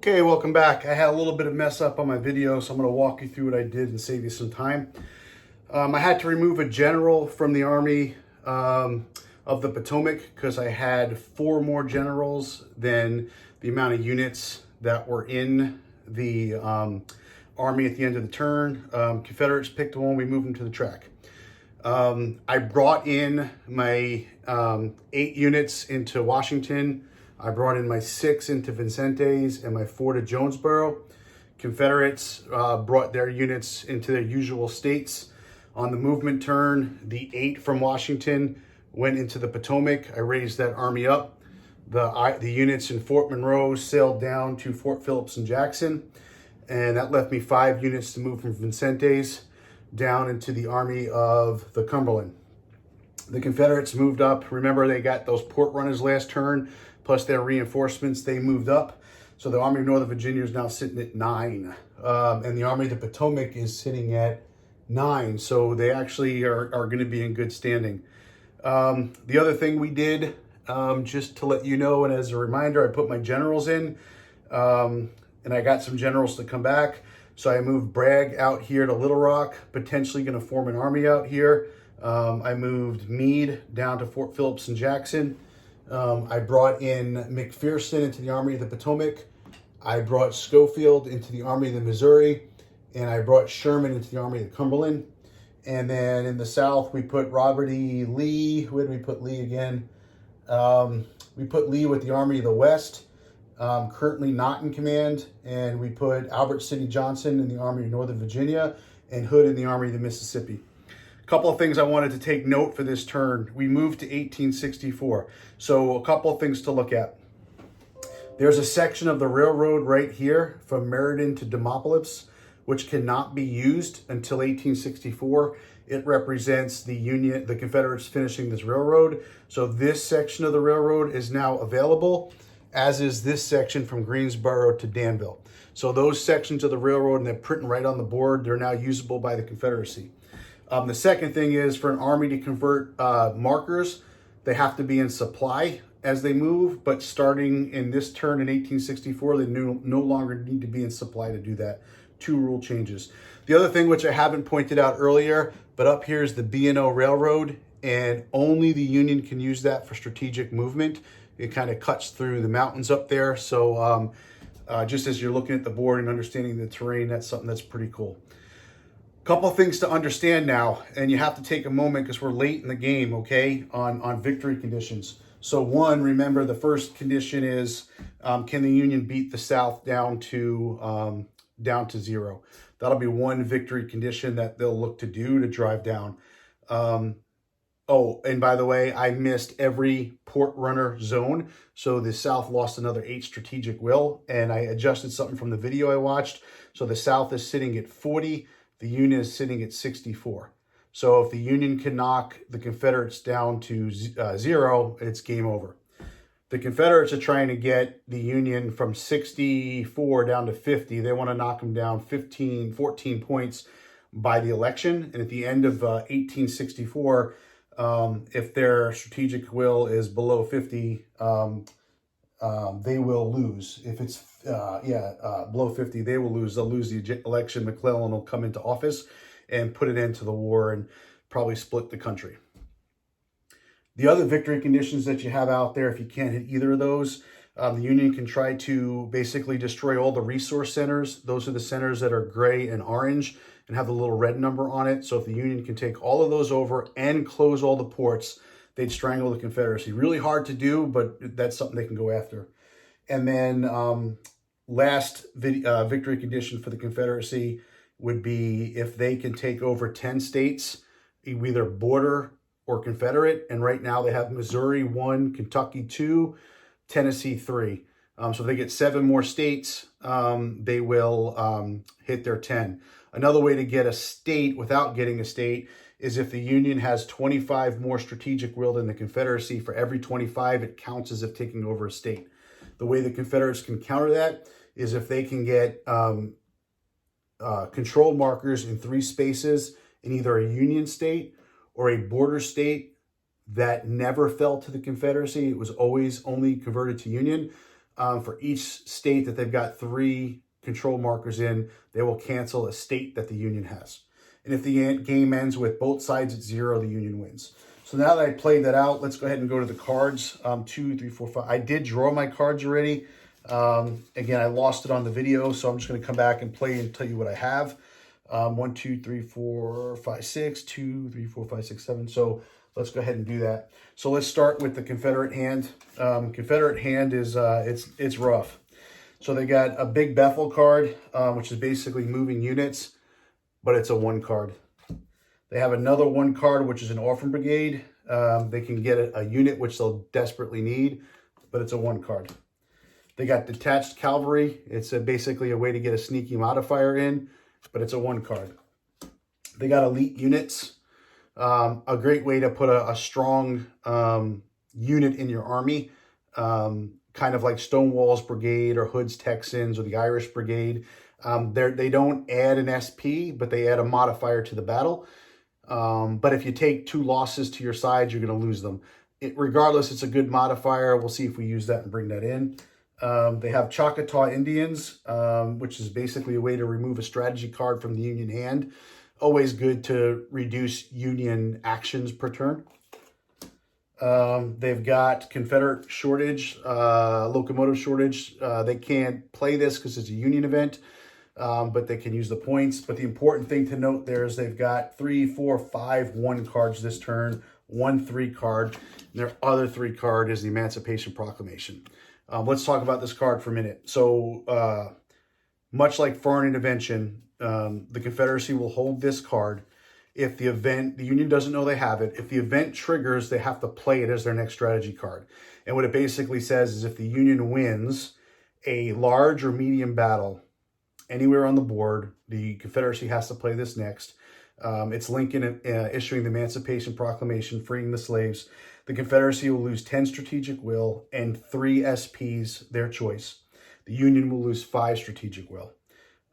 Okay, welcome back. I had a little bit of mess up on my video, so I'm going to walk you through what I did and save you some time. I had to remove a general from the Army of the Potomac because I had 4 more generals than the amount of units that were in the Army at the end of the turn. Confederates picked one, we moved them to the track. I brought in my 8 units into Washington. I brought in my 6 into Vincennes and my 4 to Jonesboro. Confederates brought their units into their usual states. On the movement turn, the 8 from Washington went into the Potomac. I raised that army up. The units in Fort Monroe sailed down to Fort Phillips and Jackson, and that left me 5 units to move from Vincennes down into the Army of the Cumberland. The Confederates moved up. Remember, they got those port runners last turn, plus their reinforcements, they moved up. So the Army of Northern Virginia is now sitting at 9. And the Army of the Potomac is sitting at 9. So they actually are going to be in good standing. The other thing we did, just to let you know, and as a reminder, I put my generals in, and I got some generals to come back. So I moved Bragg out here to Little Rock, potentially going to form an army out here. I moved Meade down to Fort Phillips and Jackson. I brought in McPherson into the Army of the Potomac. I brought Schofield into the Army of the Missouri. And I brought Sherman into the Army of the Cumberland. And then in the South, we put Robert E. Lee. Where did we put Lee again? We put Lee with the Army of the West, currently not in command. And we put Albert Sidney Johnson in the Army of Northern Virginia and Hood in the Army of the Mississippi. Couple of things I wanted to take note for this turn. We moved to 1864. So a couple of things to look at. There's a section of the railroad right here from Meriden to Demopolis, which cannot be used until 1864. It represents the Confederates finishing this railroad. So this section of the railroad is now available, as is this section from Greensboro to Danville. So those sections of the railroad, and they're printing right on the board, they're now usable by the Confederacy. The second thing is, for an army to convert markers, they have to be in supply as they move, but starting in this turn in 1864, they no longer need to be in supply to do that. 2 rule changes. The other thing, which I haven't pointed out earlier, but up here is the B&O Railroad, and only the Union can use that for strategic movement. It kind of cuts through the mountains up there. So just as you're looking at the board and understanding the terrain, that's something that's pretty cool. Couple things to understand now, and you have to take a moment because we're late in the game, okay, on victory conditions. So one, remember the first condition is, can the Union beat the South down to 0? That'll be one victory condition that they'll look to do to drive down. Oh, and by the way, I missed every port runner zone. So the South lost another 8 strategic will, and I adjusted something from the video I watched. So the South is sitting at 40. The Union is sitting at 64. So if the Union can knock the Confederates down to 0, it's game over. The Confederates are trying to get the Union from 64 down to 50. They want to knock them down 14 points by the election. And at the end of 1864, if their strategic will is below 50, they will lose. If it's below 50, they will lose. They'll lose the election. McClellan will come into office and put an end to the war and probably split the country. The other victory conditions that you have out there, if you can't hit either of those, the Union can try to basically destroy all the resource centers. Those are the centers that are gray and orange and have the little red number on it. So if the Union can take all of those over and close all the ports, they'd strangle the Confederacy. Really hard to do, but that's something they can go after. And then last victory condition for the Confederacy would be if they can take over 10 states, either border or Confederate. And right now they have Missouri 1, Kentucky 2, Tennessee 3. So if they get 7 more states, they will hit their 10. Another way to get a state without getting a state is if the Union has 25 more strategic will than the Confederacy. For every 25, it counts as if taking over a state. The way the Confederates can counter that is if they can get control markers in 3 spaces in either a Union state or a border state that never fell to the Confederacy. It was always only converted to Union. for each state that they've got 3 control markers in, they will cancel a state that the Union has. And if the game ends with both sides at 0, the Union wins. So now that I played that out, let's go ahead and go to the cards. 2, 3, 4, 5. I did draw my cards already. Again, I lost it on the video, so I'm just going to come back and play and tell you what I have. 1, 2, 3, 4, 5, 6. 2, 3, 4, 5, 6, 7. So let's go ahead and do that. So let's start with the Confederate Hand. Confederate Hand is it's rough. So they got a Big Bethel card, which is basically moving units, but it's a 1 card. They have another 1 card, which is an Orphan Brigade. They can get a unit which they'll desperately need, but it's a 1 card. They got Detached Calvary. It's basically a way to get a sneaky modifier in, but it's a 1 card. They got Elite Units. A great way to put a strong unit in your army, kind of like Stonewall's Brigade or Hood's Texans or the Irish Brigade. They don't add an SP, but they add a modifier to the battle. But if you take 2 losses to your side, you're going to lose them. Regardless, it's a good modifier. We'll see if we use that and bring that in. They have Choctaw Indians, which is basically a way to remove a strategy card from the Union hand. Always good to reduce Union actions per turn. They've got Confederate shortage, locomotive shortage. They can't play this because it's a Union event, but they can use the points. But the important thing to note there is they've got 3, 4, 5 1 cards this turn, 1 3 card. And their other 3 card is the Emancipation Proclamation. Let's talk about this card for a minute. So much like foreign intervention, the Confederacy will hold this card. If the Union doesn't know they have it, if the event triggers, they have to play it as their next strategy card. And what it basically says is if the Union wins a large or medium battle anywhere on the board, the Confederacy has to play this next. It's Lincoln issuing the Emancipation Proclamation, freeing the slaves. The Confederacy will lose 10 strategic will and 3 SPs, their choice. The Union will lose 5 strategic will.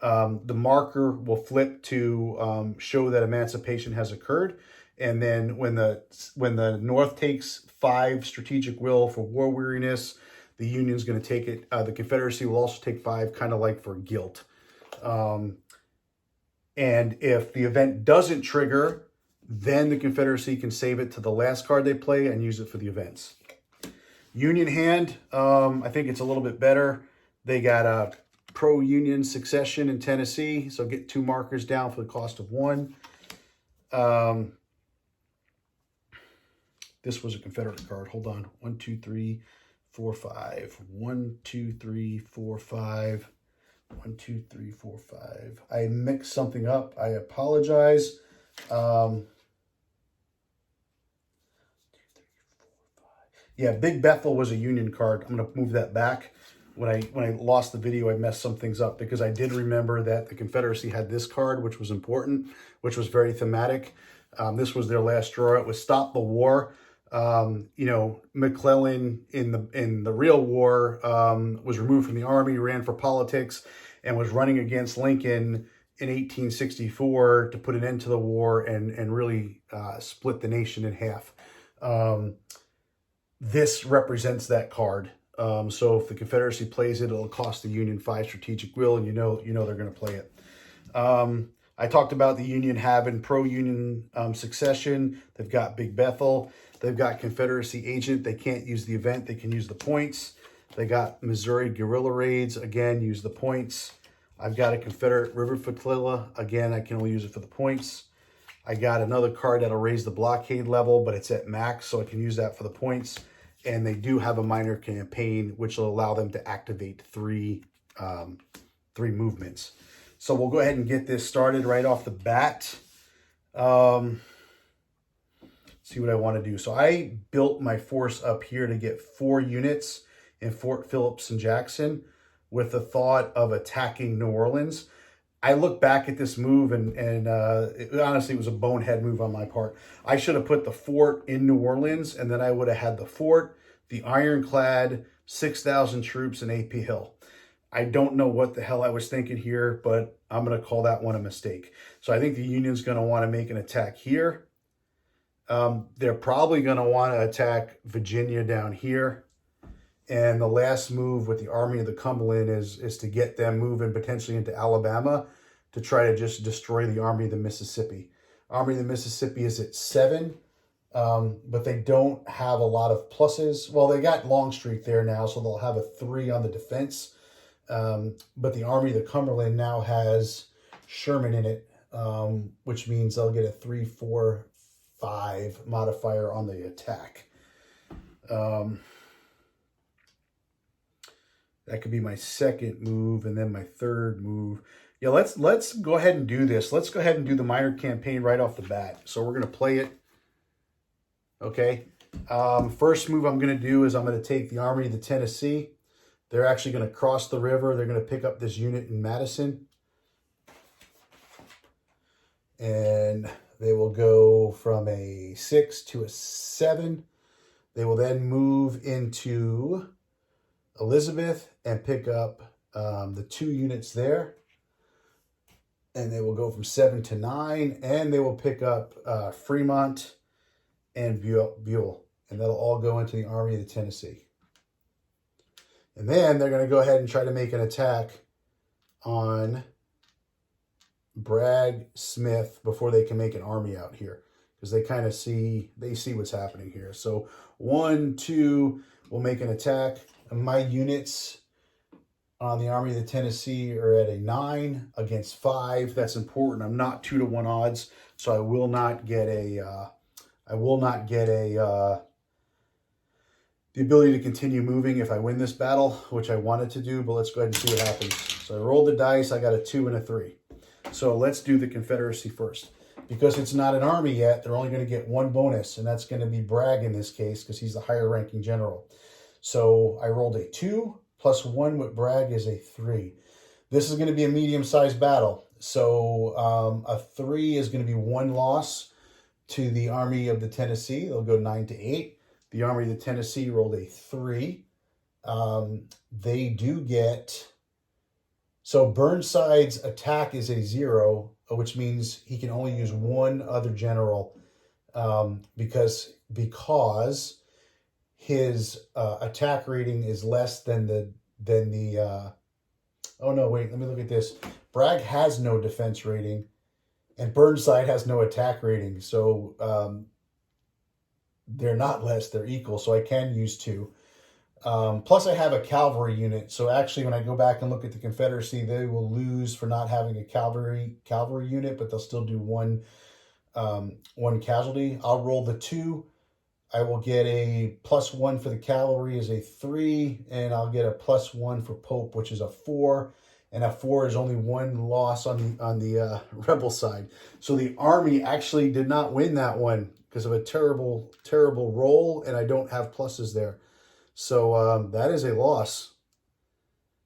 The marker will flip to show that emancipation has occurred. And then when the North takes 5 strategic will for war weariness, the Union's going to take it. The Confederacy will also take 5, kind of like for guilt. And if the event doesn't trigger, then the Confederacy can save it to the last card they play and use it for the events. Union hand, I think it's a little bit better. They got a pro-Union secession in Tennessee, so get 2 markers down for the cost of 1. This was a Confederate card. Hold on. 1, 2, 3, 4, 5. 1, 2, 3, 4, 5. 1, 2, 3, 4, 5. I mixed something up. I apologize. 2, 3, 4, 5. Yeah, Big Bethel was a Union card. I'm going to move that back. When I lost the video, I messed some things up because I did remember that the Confederacy had this card, which was important, which was very thematic. This was their last draw. It was Stop the War. McClellan in the real war was removed from the army, ran for politics, and was running against Lincoln in 1864 to put an end to the war and really split the nation in half. This represents that card. So if the Confederacy plays it, it'll cost the Union 5 strategic will, and you know they're going to play it. I talked about the Union having pro-Union succession. They've got Big Bethel. They've got Confederacy agent. They can't use the event. They can use the points. They got Missouri guerrilla raids. Again, use the points. I've got a Confederate river flotilla. Again, I can only use it for the points. I got another card that'll raise the blockade level, but it's at max, so I can use that for the points. And they do have a minor campaign, which will allow them to activate 3 movements. So we'll go ahead and get this started right off the bat. See what I want to do. So I built my force up here to get 4 units in Fort Phillips and Jackson with the thought of attacking New Orleans. I look back at this move and honestly, it was a bonehead move on my part. I should have put the fort in New Orleans, and then I would have had the fort, the ironclad, 6,000 troops, and AP Hill. I don't know what the hell I was thinking here, but I'm going to call that one a mistake. So I think the Union's going to want to make an attack here. They're probably going to want to attack Virginia down here. And the last move with the Army of the Cumberland is to get them moving potentially into Alabama to try to just destroy the Army of the Mississippi. Army of the Mississippi is at 7, but they don't have a lot of pluses. Well, they got Longstreet there now, so they'll have a 3 on the defense. But the Army of the Cumberland now has Sherman in it, which means they'll get a 3, 4, 5 modifier on the attack. That could be my second move, and then my third move. Yeah, let's go ahead and do this. Let's go ahead and do the minor campaign right off the bat. So we're going to play it. Okay. First move I'm going to do is I'm going to take the Army of the Tennessee. They're actually going to cross the river. They're going to pick up this unit in Madison. And they will go from a 6 to a 7. They will then move into Elizabeth and pick up the 2 units there. And they will go from 7 to 9. And they will pick up Fremont and Buell. And that'll all go into the Army of the Tennessee. And then they're going to go ahead and try to make an attack on Bragg, Smith before they can make an army out here. Because they kind of see what's happening here. So 1, 2 will make an attack. And my units on the Army of the Tennessee are at a 9 against 5. That's important. I'm not 2 to 1 odds, so I will not get the ability to continue moving if I win this battle, which I wanted to do, but let's go ahead and see what happens. So I rolled the dice. I got a 2 and a 3. So let's do the Confederacy first. Because it's not an army yet, they're only going to get 1 bonus, and that's going to be Bragg in this case because he's the higher ranking general. So I rolled a 2 plus 1 with Bragg is a 3. This is going to be a medium-sized battle. So a 3 is going to be 1 loss to the Army of the Tennessee. They'll go 9 to 8. The Army of the Tennessee rolled a 3. They do get... So Burnside's attack is a 0, which means he can only use 1 other general because his attack rating is less than the oh no, wait, let me look at this. Bragg has no defense rating and Burnside has no attack rating. So they're not less, they're equal. So I can use 2. Plus I have a cavalry unit. So actually when I go back and look at the Confederacy, they will lose for not having a cavalry unit, but they'll still do 1 casualty. I'll roll the 2. I will get a +1 for the cavalry is a 3, and I'll get a +1 for Pope, which is a 4. And a 4 is only 1 loss on the rebel side. So the army actually did not win that one because of a terrible, terrible roll, and I don't have pluses there. So that is a loss.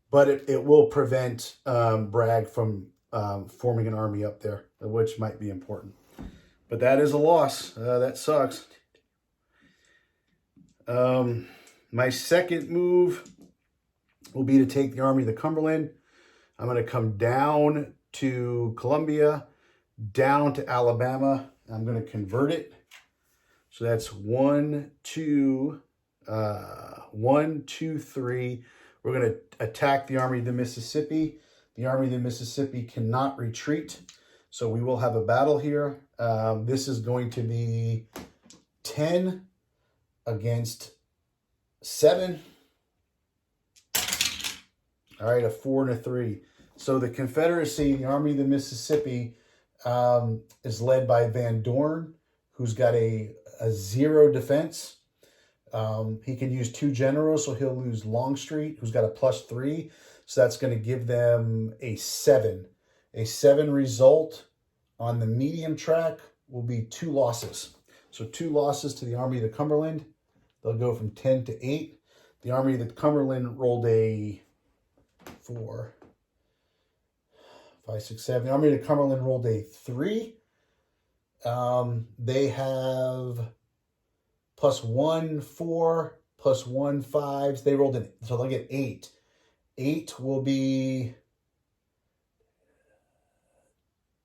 But it will prevent Bragg from forming an army up there, which might be important. But that is a loss. That sucks. My second move will be to take the Army of the Cumberland. I'm going to come down to Columbia, down to Alabama. I'm going to convert it. So that's 1, 2, 1, 2, 3. We're going to attack the Army of the Mississippi. The Army of the Mississippi cannot retreat. So we will have a battle here. This is going to be 10 against 7. All right, a 4 and a 3. So the Confederacy, the Army of the Mississippi, is led by Van Dorn, who's got a 0 defense. He can use 2 generals, so he'll lose Longstreet, who's got a +3. So that's going to give them a 7. A 7 result on the medium track will be 2 losses. So 2 losses to the Army of the Cumberland. They'll go from 10 to 8. The Army of the Cumberland rolled a 4, 5, 6, 7. The Army of the Cumberland rolled a 3. They have +1, 4, +1, 5. They rolled it, so they'll get 8. 8 will be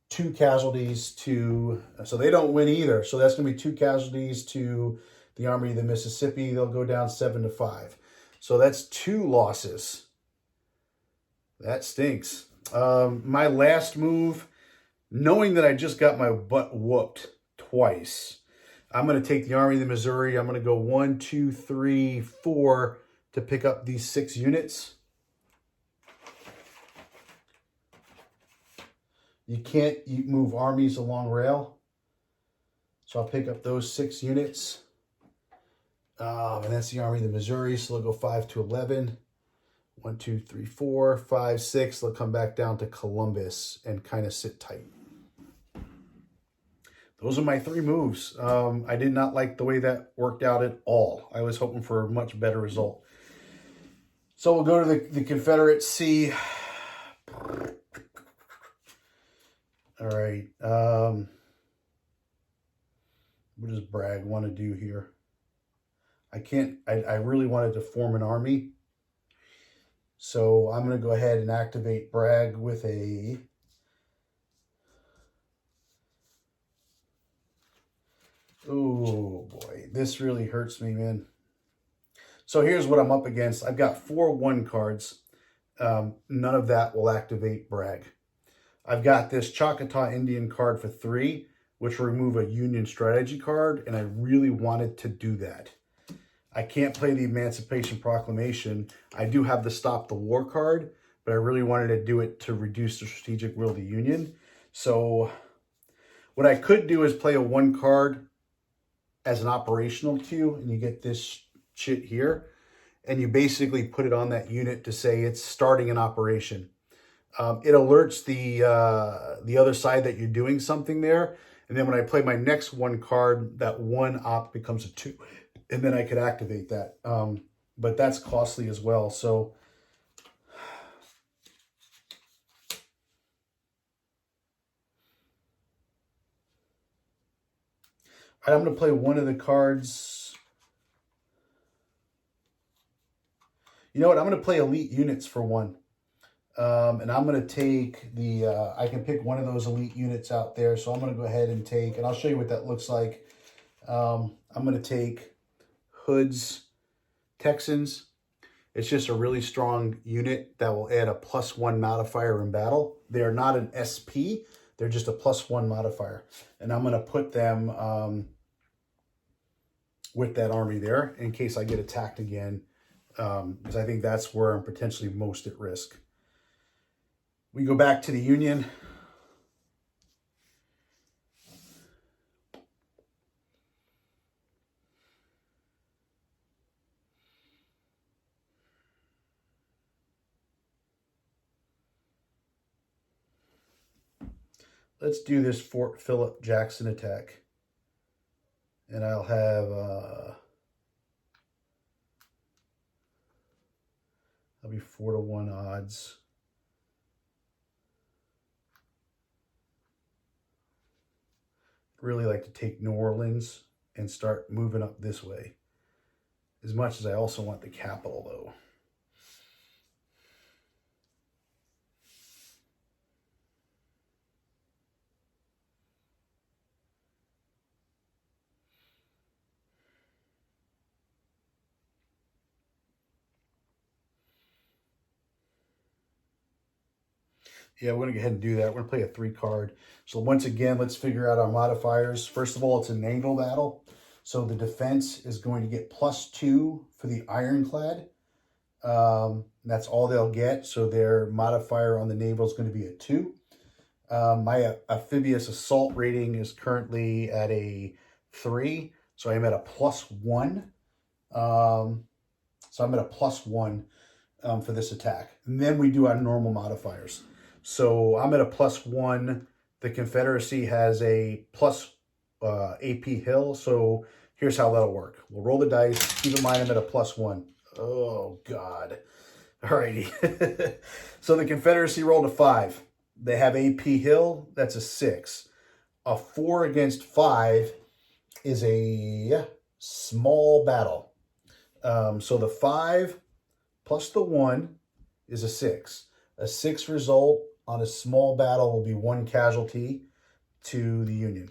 2 casualties to, so they don't win either. So that's going to be 2 casualties to the Army of the Mississippi. They'll go down 7 to 5. So that's 2 losses. That stinks. My last move, knowing that I just got my butt whooped twice, I'm going to take the Army of the Missouri. I'm going to go 1, 2, 3, 4 to pick up these 6 units. You can't move armies along rail. So I'll pick up those 6 units. And that's the Army of the Missouri. So they'll go 5 to 11. 1, 2, 3, 4, 5, 6. They'll come back down to Columbus and kind of sit tight. Those are my 3 moves. I did not like the way that worked out at all. I was hoping for a much better result. So we'll go to the Confederacy. All right. What does Bragg want to do here? I really wanted to form an army. So I'm going to go ahead and activate Bragg with a... Oh boy, this really hurts me, man. So here's what I'm up against. I've got 4 1 cards. None of that will activate Bragg. I've got this Choctaw Indian card for 3, which will remove a Union strategy card, and I really wanted to do that. I can't play the Emancipation Proclamation. I do have the Stop the War card, but I really wanted to do it to reduce the strategic will of the Union. So what I could do is play a 1 card as an operational queue, and you get this shit here, and you basically put it on that unit to say it's starting an operation. It alerts the other side that you're doing something there, and then when I play my next 1 card, that 1 op becomes a 2, and then I could activate that. But that's costly as well. So I'm going to play one of the cards. You know what? I'm going to play elite units for 1. And I'm going to take the, I can pick one of those elite units out there. So I'm going to go ahead and take, and I'll show you what that looks like. I'm going to take Hood's Texans. It's just a really strong unit that will add a +1 modifier in battle. They are not an SP. They're just a +1 modifier. And I'm going to put them with that army there in case I get attacked again. Because I think that's where I'm potentially most at risk. We go back to the Union. Let's do this Fort Phillip Jackson attack. And I'll have, I'll be 4 to 1 odds. Really like to take New Orleans and start moving up this way. As much as I also want the capital, though. Yeah, we're going to go ahead and do that. We're going to play a 3 card. So once again, let's figure out our modifiers. First of all, it's a naval battle. So the defense is going to get +2 for the ironclad. That's all they'll get. So their modifier on the naval is going to be a 2. My amphibious assault rating is currently at a 3. So I'm at a +1. So I'm at a +1 for this attack. And then we do our normal modifiers. So I'm at a +1. The Confederacy has a plus AP Hill. So here's how that'll work. We'll roll the dice. Keep in mind I'm at a +1. Oh, God. Alrighty. So the Confederacy rolled a 5. They have AP Hill. That's a 6. A 4 against 5 is a small battle. So the 5 plus the 1 is a 6. A 6 result on a small battle will be 1 casualty to the Union.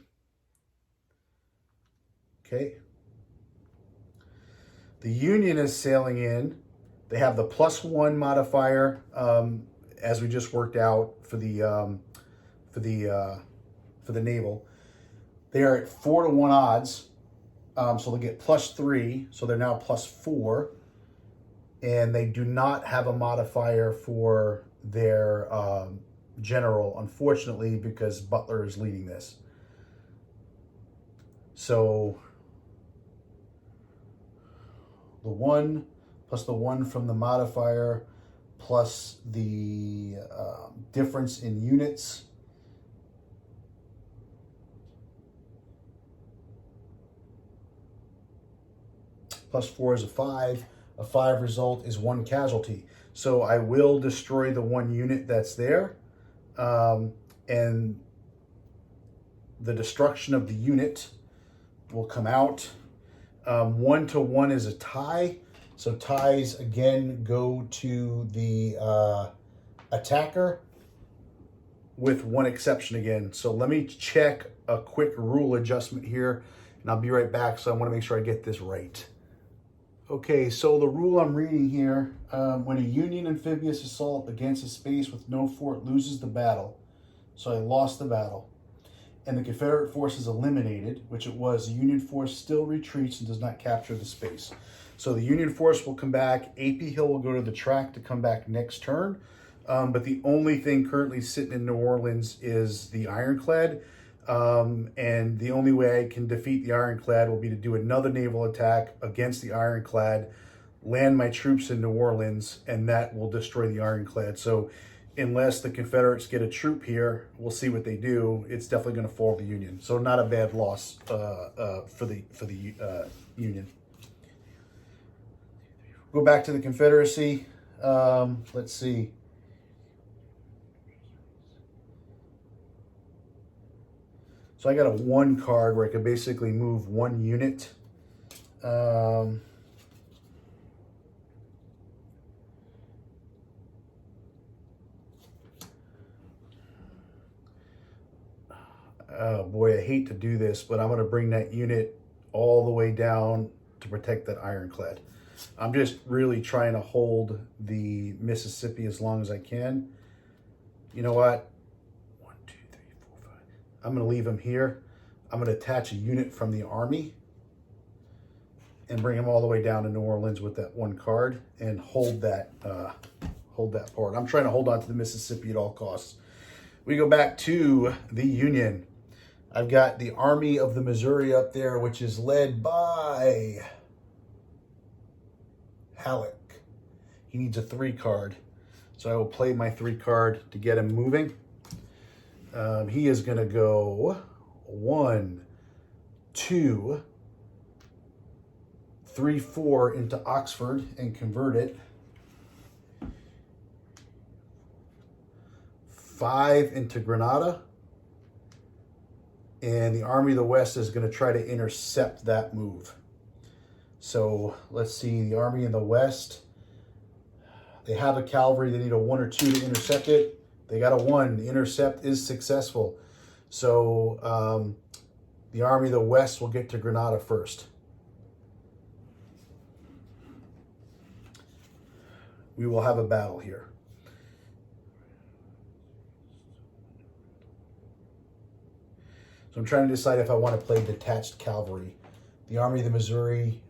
Okay. The Union is sailing in They have the +1 modifier, as we just worked out for the naval. They are at 4-to-1 odds, so they'll get +3, so they're now +4. And they do not have a modifier for their general, unfortunately, because Butler is leading this. So the 1 plus the 1 from the modifier plus the difference in units. +4 is a 5. A 5 result is 1 casualty. So I will destroy the 1 unit that's there. And the destruction of the unit will come out. 1-to-1 is a tie. So ties, again, go to the attacker, with one exception again. So let me check a quick rule adjustment here, and I'll be right back. So I want to make sure I get this right. Okay, so the rule I'm reading here, when a Union amphibious assault against a space with no fort loses the battle, so I lost the battle, and the Confederate force is eliminated, which it was, the Union force still retreats and does not capture the space. So the Union force will come back. AP Hill will go to the track to come back next turn. But the only thing currently sitting in New Orleans is the ironclad. And the only way I can defeat the ironclad will be to do another naval attack against the ironclad, land my troops in New Orleans, and that will destroy the ironclad. So unless the Confederates get a troop here, we'll see what they do. It's definitely going to fall the Union. So not a bad loss for the Union. Go back to the Confederacy. Let's see. So I got a 1 card where I could basically move 1 unit. Oh boy, I hate to do this, but I'm going to bring that unit all the way down to protect that ironclad. I'm just really trying to hold the Mississippi as long as I can. You know what? 1, 2, 3, 4, 5. I'm going to leave him here. I'm going to attach a unit from the Army and bring him all the way down to New Orleans with that 1 card and hold that part. I'm trying to hold on to the Mississippi at all costs. We go back to the Union. I've got the Army of the Missouri up there, which is led by Halleck. He needs a 3 card. So I will play my 3 card to get him moving. He is going to go 1, 2, 3, 4 into Oxford and convert it. 5 into Grenada. And the Army of the West is going to try to intercept that move. So let's see, the Army in the West, they have a cavalry. They need a 1 or 2 to intercept it. They got a 1. The intercept is successful. So the Army of the West will get to Grenada first. We will have a battle here. So I'm trying to decide if I want to play Detached Calvary. The Army of the Missouri,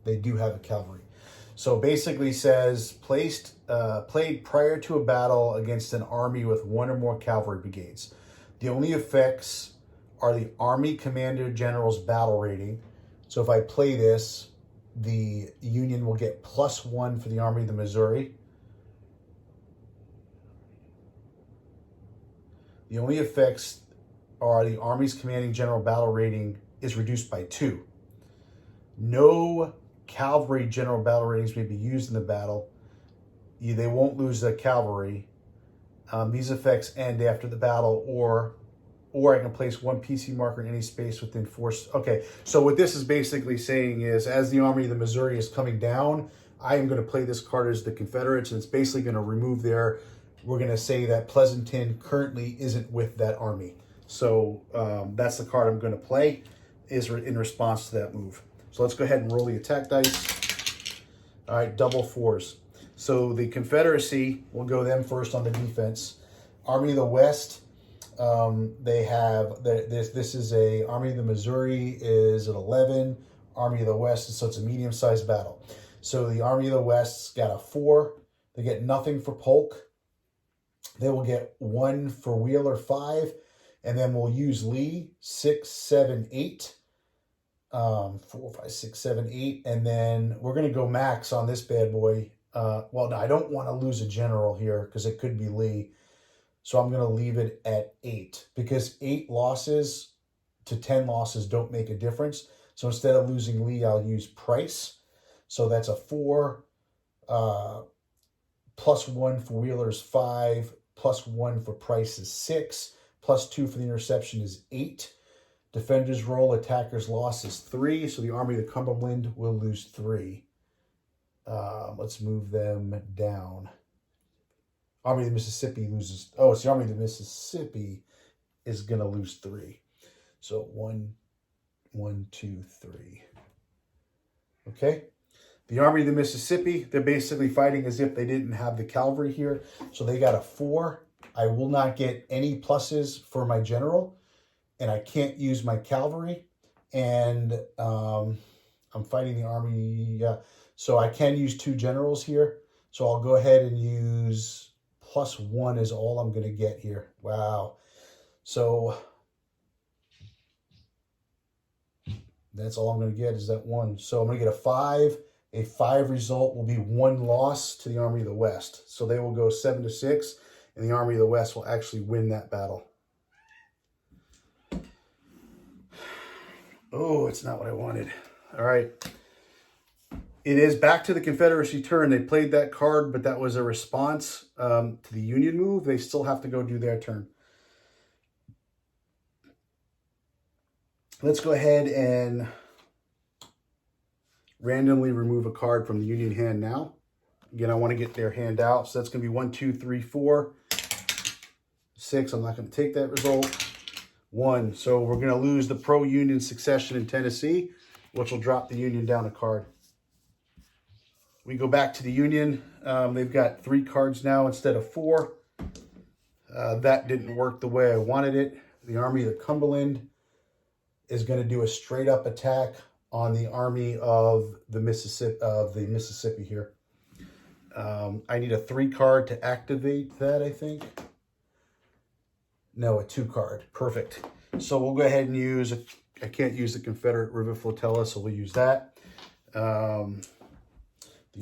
they do have a cavalry. So basically says, played prior to a battle against an army with 1 or more cavalry brigades. The only effects are the Army Commander General's battle rating. So if I play this, the Union will get +1 for the Army of the Missouri. The only effects are the Army's commanding general battle rating is reduced by 2. No cavalry general battle ratings may be used in the battle. They won't lose the cavalry. These effects end after the battle, or I can place 1 PC marker in any space within 4. Okay, so what this is basically saying is, as the Army of the Missouri is coming down, I am going to play this card as the Confederates, and it's basically going to remove their, we're going to say that Pleasanton currently isn't with that army. So that's the card I'm going to play, is in response to that move. So let's go ahead and roll the attack dice. All right, double fours. So the Confederacy, we'll go them first on the defense. Army of the West, they have, this is a, Army of the Missouri is an 11, Army of the West, so it's a medium-sized battle. So the Army of the West's got a 4. They get nothing for Polk. They will get 1 for Wheeler, 5. And then we'll use Lee, 6, 7, 8. 4, 5, 6, 7, 8. And then we're going to go max on this bad boy. Well, no, I don't want to lose a general here because it could be Lee. So I'm going to leave it at 8 because 8 losses to 10 losses don't make a difference. So instead of losing Lee, I'll use Price. So that's a 4, plus 1 for Wheeler's 5, plus 1 for Price is 6, plus 2 for the interception is 8. Defenders roll, attackers loss is 3. So the Army of the Cumberland will lose 3. Let's move them down. Army of the Mississippi loses. Oh, it's the Army of the Mississippi is going to lose 3. So 1, 2, 3. Okay. The Army of the Mississippi, they're basically fighting as if they didn't have the cavalry here. So they got a 4. I will not get any pluses for my general. And I can't use my cavalry. And I'm fighting the army. So I can use 2 generals here. So I'll go ahead and use plus 1 is all I'm going to get here. Wow. So that's all I'm going to get is that 1. So I'm going to get a 5. A 5 result will be 1 loss to the Army of the West. So they will go 7-6, and the Army of the West will actually win that battle. Oh, it's not what I wanted. All right. It is back to the Confederacy turn. They played that card, but that was a response to the Union move. They still have to go do their turn. Let's go ahead and randomly remove a card from the Union hand now. Again, I want to get their hand out. So that's going to be 1, 2, 3, 4, 6. I'm not going to take that result. 1. So we're going to lose the pro-Union succession in Tennessee, which will drop the Union down a card. We go back to the Union. They've got 3 cards now instead of 4. That didn't work the way I wanted it. The Army of the Cumberland is going to do a straight-up attack on the Army of the Mississippi here. I need a 3 card to activate that, I think. No, a 2 card. Perfect. So we'll go ahead and use, I can't use the Confederate River Flotilla, so we'll use that. The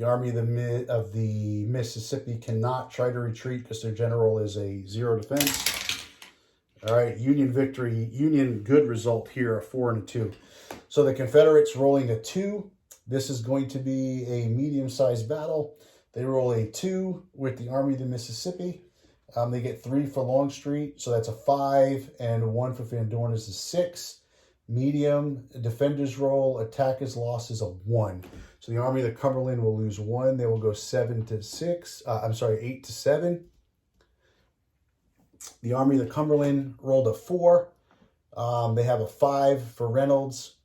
Army of the Mississippi cannot try to retreat because their general is a 0 defense. All right, Union victory. Union good result here, a 4 and a 2. So the Confederates rolling a 2. This is going to be a medium-sized battle. They roll a 2 with the Army of the Mississippi. They get 3 for Longstreet, so that's a 5, and 1 for Van Dorn is a 6. Medium, defenders roll, attackers loss is a 1. So the Army of the Cumberland will lose 1. They will go 8 to 7. The Army of the Cumberland rolled a 4. They have a 5 for Reynolds.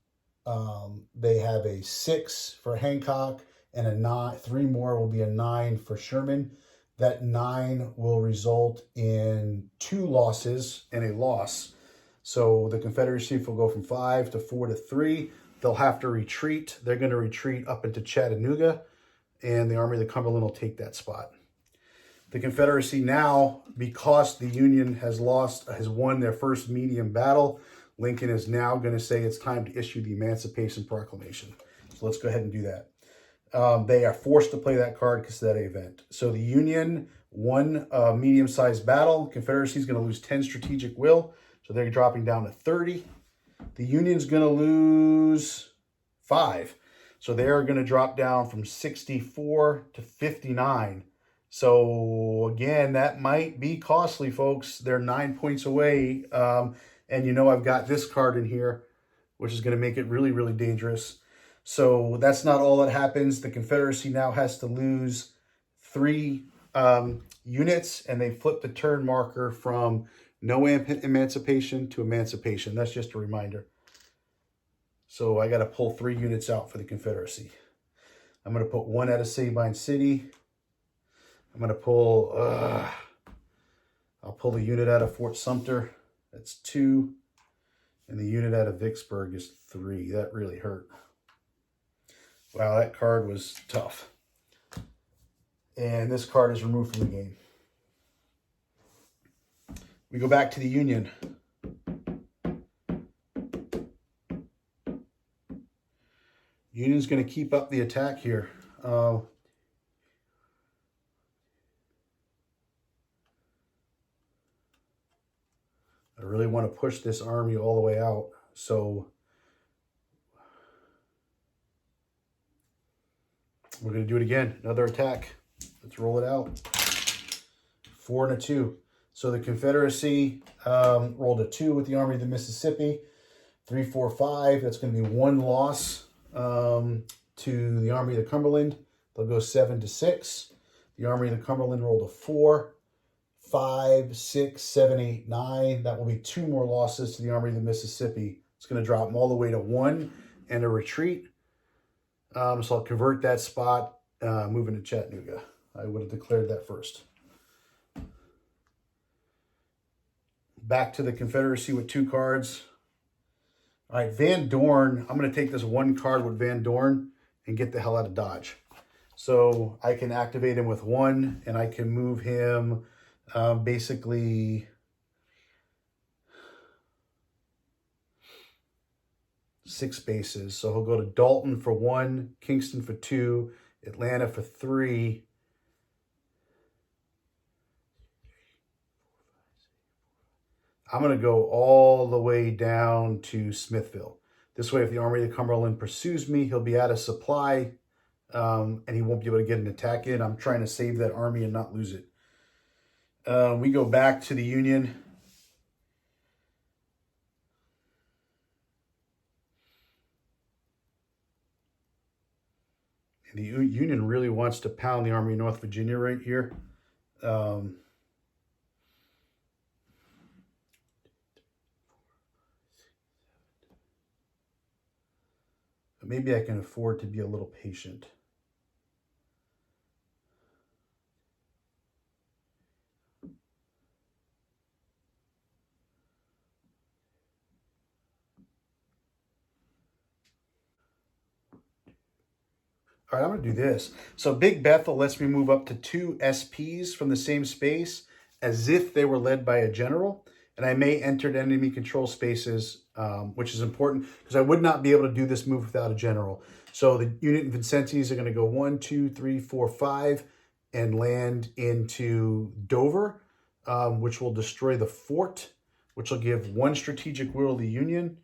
They have a 6 for Hancock, and a 9. 3 more will be a 9 for Sherman. That 9 will result in 2 losses and a loss. So the Confederacy will go from 5 to 4 to 3. They'll have to retreat. They're going to retreat up into Chattanooga, and the Army of the Cumberland will take that spot. The Confederacy now, because the Union has won their first medium battle, Lincoln is now going to say it's time to issue the Emancipation Proclamation. So let's go ahead and do that. They are forced to play that card because of that event. So the Union won a medium-sized battle. Confederacy is going to lose 10 strategic will. So they're dropping down to 30. The Union's going to lose 5. So they're going to drop down from 64 to 59. So again, that might be costly, folks. They're 9 points away. And you know I've got this card in here, which is going to make it really, really dangerous. So that's not all that happens. The Confederacy now has to lose 3 units, and they flip the turn marker from no emancipation to emancipation. That's just a reminder. So I got to pull 3 units out for the Confederacy. I'm going to put one out of Sabine City. I'm going to pull, I'll pull the unit out of Fort Sumter. That's 2. And the unit out of Vicksburg is 3. That really hurt. Wow, that card was tough. And this card is removed from the game. We go back to the Union. Union's going to keep up the attack here. I really want to push this army all the way out. So we're going to do it again. Another attack. Let's roll it out. 4 and a 2. So the Confederacy rolled a 2 with the Army of the Mississippi. 3, 4, 5. That's going to be 1 loss to the Army of the Cumberland. They'll go 7 to 6. The Army of the Cumberland rolled a 4. 5, 6, 7, 8, 9. That will be 2 more losses to the Army of the Mississippi. It's going to drop them all the way to 1 and a retreat. So I'll convert that spot, moving to Chattanooga. I would have declared that first. Back to the Confederacy with 2 cards. All right, Van Dorn. I'm going to take this 1 card with Van Dorn and get the hell out of Dodge. So I can activate him with 1, and I can move him basically 6 bases. So he'll go to Dalton for 1, Kingston for 2, Atlanta for 3. I'm going to go all the way down to Smithville. This way, if the Army of the Cumberland pursues me, he'll be out of supply, and he won't be able to get an attack in. I'm trying to save that army and not lose it. We go back to the Union. And the Union really wants to pound the Army of North Virginia right here. But maybe I can afford to be a little patient. All right, I'm going to do this. So Big Bethel lets me move up to 2 SPs from the same space as if they were led by a general. And I may enter enemy control spaces, which is important because I would not be able to do this move without a general. So the unit Vincentis are going to go 1, 2, 3, 4, 5 and land into Dover, which will destroy the fort, which will give 1 strategic will to the Union.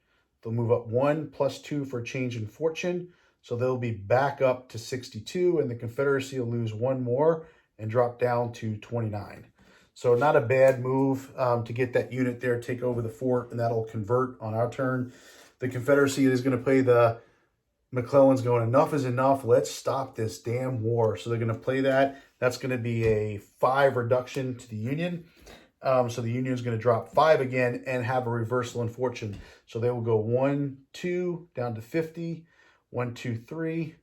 They'll move up 1 + 2 for a change in fortune. So they'll be back up to 62, and the Confederacy will lose 1 more and drop down to 29. So not a bad move to get that unit there, take over the fort, and that'll convert on our turn. The Confederacy is going to play the McClellan's going, enough is enough. Let's stop this damn war. So they're going to play that. That's going to be a 5 reduction to the Union. So the Union is going to drop 5 again and have a reversal in fortune. So they will go 1, 2 down to 50, 1, 2, 3,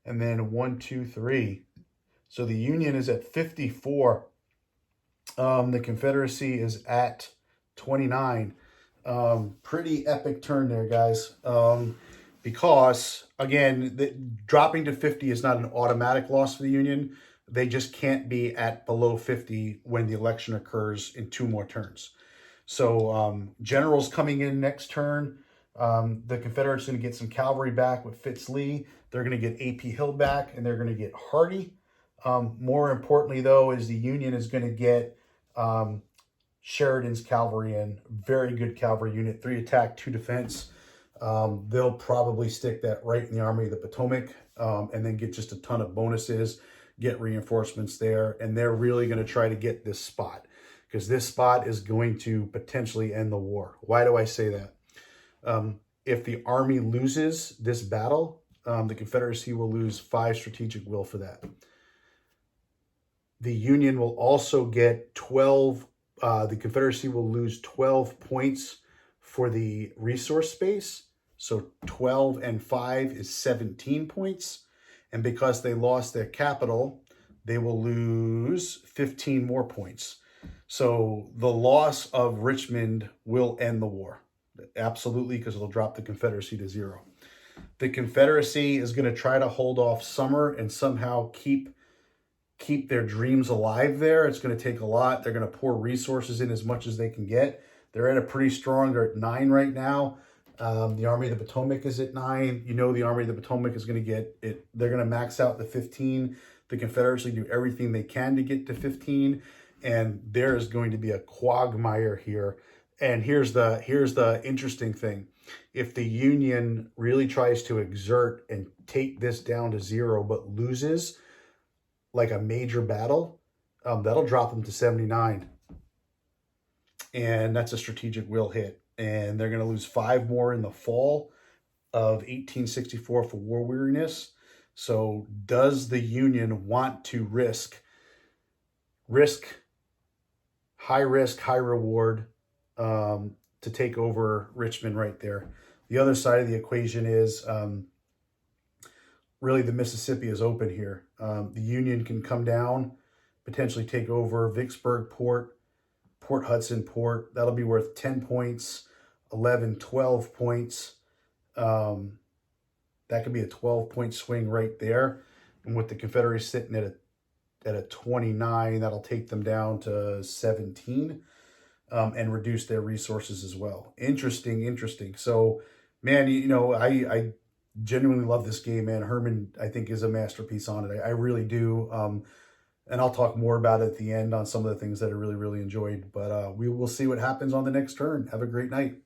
and then 1, 2, 3. So the Union is at 54. The Confederacy is at 29. Pretty epic turn there, guys. Because, again, dropping to 50 is not an automatic loss for the Union. They just can't be at below 50 when the election occurs in 2 more turns. So generals coming in next turn. The Confederates are going to get some cavalry back with Fitz Lee. They're going to get A.P. Hill back, and they're going to get Hardee. More importantly, though, is the Union is going to get Sheridan's cavalry in. Very good cavalry unit. 3 attack, 2 defense. They'll probably stick that right in the Army of the Potomac, and then get just a ton of bonuses, get reinforcements there, and they're really going to try to get this spot, because this spot is going to potentially end the war. Why do I say that? If the Army loses this battle, the Confederacy will lose 5 strategic will for that. The Union will also get 12, the Confederacy will lose 12 points for the resource space. So 12 and 5 is 17 points. And because they lost their capital, they will lose 15 more points. So the loss of Richmond will end the war. Absolutely, because it'll drop the Confederacy to 0. The Confederacy is going to try to hold off Summer and somehow keep their dreams alive there. It's going to take a lot. They're going to pour resources in as much as they can get. They're at a pretty strong, they're at 9 right now. The Army of the Potomac is at 9. You know the Army of the Potomac is going to get it. They're going to max out the 15. The Confederacy do everything they can to get to 15. And there is going to be a quagmire here. And here's the interesting thing. If the Union really tries to exert and take this down to 0, but loses like a major battle, that'll drop them to 79. And that's a strategic will hit. And they're going to lose 5 more in the fall of 1864 for war weariness. So does the Union want to risk, high risk, high reward, to take over Richmond right there? The other side of the equation is really the Mississippi is open here. The Union can come down, potentially take over Vicksburg Port, Port Hudson Port. That'll be worth 10 points, 11, 12 points. That could be a 12-point swing right there. And with the Confederacy sitting at a 29, that'll take them down to 17 and reduce their resources as well. Interesting. So, man, I genuinely love this game, man. Herman, I think, is a masterpiece on it. I really do. And I'll talk more about it at the end on some of the things that I really, really enjoyed. But we will see what happens on the next turn. Have a great night.